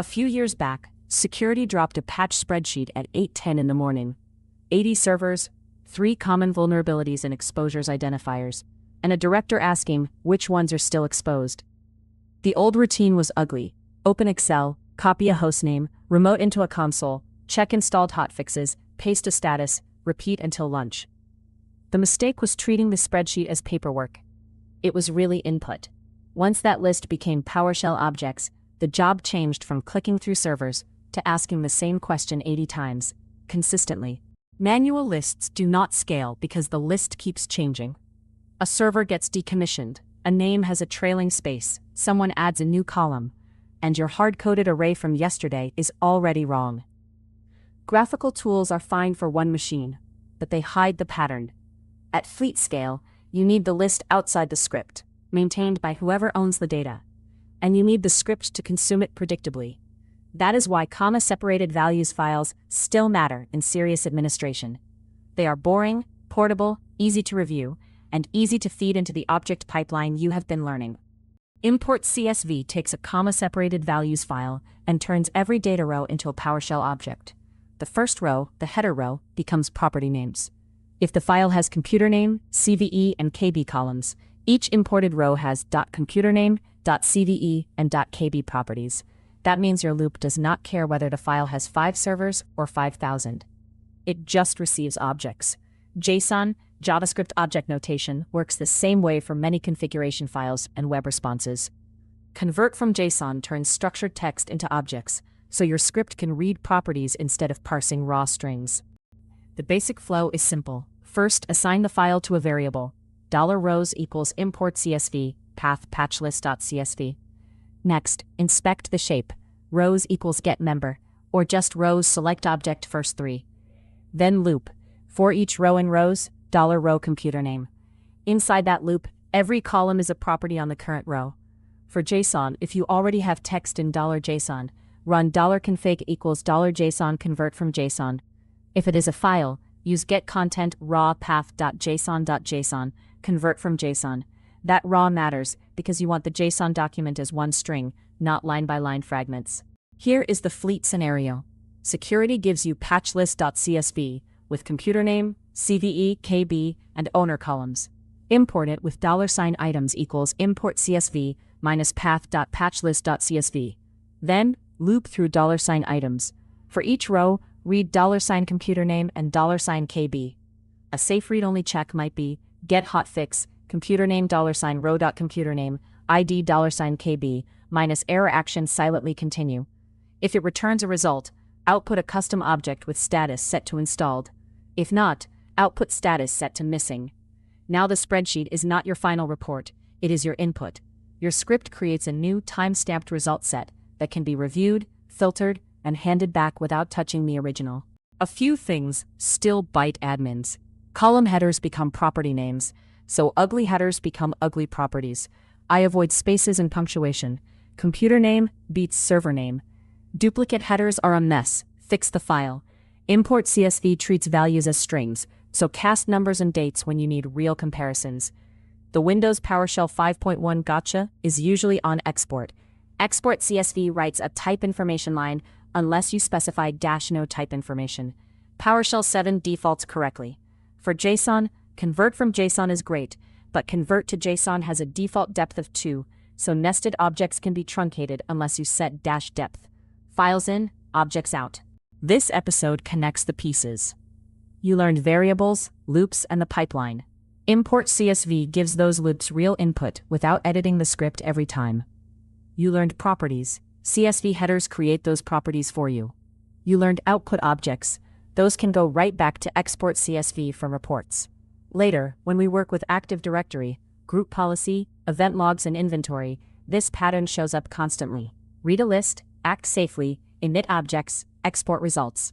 A few years back, security dropped a patch spreadsheet at 8:10 in the morning. 80 servers, 3 common vulnerabilities and exposures identifiers, and a director asking which ones are still exposed. The old routine was ugly. Open Excel, copy a hostname, remote into a console, check installed hotfixes, paste a status, repeat until lunch. The mistake was treating the spreadsheet as paperwork. It was really input. Once that list became PowerShell objects, the job changed from clicking through servers to asking the same question 80 times, consistently. Manual lists do not scale because the list keeps changing. A server gets decommissioned, a name has a trailing space, someone adds a new column, and your hard-coded array from yesterday is already wrong. Graphical tools are fine for one machine, but they hide the pattern. At fleet scale, you need the list outside the script, maintained by whoever owns the data, and you need the script to consume it predictably. That is why comma-separated values files still matter in serious administration. They are boring, portable, easy to review, and easy to feed into the object pipeline you have been learning. Import-Csv takes a comma-separated values file and turns every data row into a PowerShell object. The first row, the header row, becomes property names. If the file has ComputerName, CVE, and KB columns, each imported row has .ComputerName, .CVE, and .KB properties. That means your loop does not care whether the file has 5 servers or 5,000. It just receives objects. JSON, JavaScript object notation, works the same way for many configuration files and web responses. ConvertFrom-Json turns structured text into objects, so your script can read properties instead of parsing raw strings. The basic flow is simple. First, assign the file to a variable. $rows equals import-CSV, path patchlist.csv. Next, inspect the shape. Rows equals getMember, or just rows select object first 3. Then loop. For each row in rows, $row.ComputerName. Inside that loop, every column is a property on the current row. For JSON, if you already have text in $JSON, run $config equals $JSON ConvertFrom-Json. If it is a file, use getContent raw path.json.json, ConvertFrom-Json. That raw matters because you want the JSON document as one string, not line-by-line fragments. Here is the fleet scenario. Security gives you patchlist.csv with ComputerName, CVE, KB, and owner columns. Import it with $items equals import-CSV minus path.patchlist.csv. Then, loop through $items. For each row, read $ComputerName and $KB. A safe read-only check might be get hotfix, ComputerName $row.ComputerName, ID $KB, minus error action silently continue. If it returns a result, output a custom object with status set to installed. If not, output status set to missing. Now the spreadsheet is not your final report, it is your input. Your script creates a new time-stamped result set that can be reviewed, filtered, and handed back without touching the original. A few things still bite admins. Column headers become property names, so ugly headers become ugly properties. I avoid spaces and punctuation. Computer name beats server name. Duplicate headers are a mess. Fix the file. Import-Csv treats values as strings, so cast numbers and dates when you need real comparisons. The Windows PowerShell 5.1 gotcha is usually on export. Export-Csv writes a type information line unless you specify -NoTypeInformation. PowerShell 7 defaults correctly. For JSON, ConvertFrom-Json is great, but convert to JSON has a default depth of 2, so nested objects can be truncated unless you set -depth. Files in, objects out. This episode connects the pieces. You learned variables, loops, and the pipeline. Import-Csv gives those loops real input without editing the script every time. You learned properties. CSV headers create those properties for you. You learned output objects. Those can go right back to export CSV from reports. Later, when we work with Active Directory, group policy, event logs, and inventory, this pattern shows up constantly. Read a list, act safely, init objects, export results.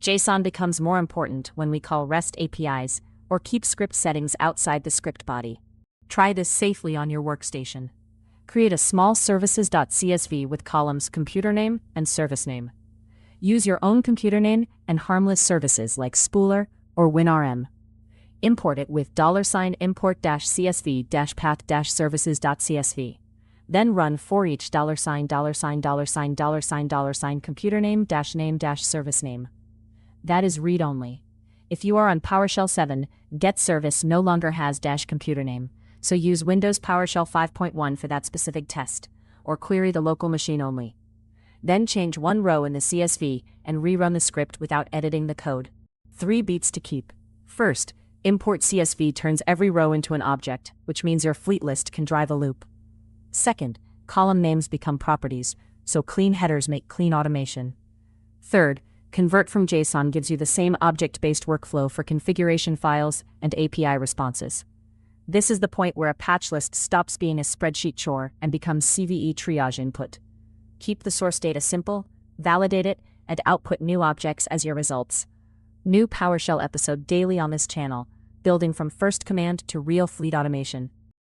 JSON becomes more important when we call REST APIs or keep script settings outside the script body. Try this safely on your workstation. Create a small services.csv with columns computer name and service name. Use your own computer name and harmless services like Spooler or WinRM. Import it with $import-csv-path-services.csv. Then run foreach $$$$$$$$$$$$$$$$$$$$$$$$$$$$$$$$$$$$$$$$$$$$$$$$$$$$$$$$$$$$$$$$$$$$$$$$$$$$$$$$$$$$$$$$$$$$$$$$$$$$$$$$$$$$$$$$$$$$$$$$$ That is read-only. If you are on PowerShell 7, get longer has -ComputerName, so use Windows PowerShell 5.1 for that specific test, or query the local machine only. Then change one row in the CSV and rerun the script without editing the code. 3 beats to keep. First, import CSV turns every row into an object, which means your fleet list can drive a loop. Second, column names become properties, so clean headers make clean automation. Third, ConvertFrom-Json gives you the same object-based workflow for configuration files and API responses. This is the point where a patch list stops being a spreadsheet chore and becomes CVE triage input. Keep the source data simple, validate it, and output new objects as your results. New PowerShell episode daily on this channel, building from first command to real fleet automation.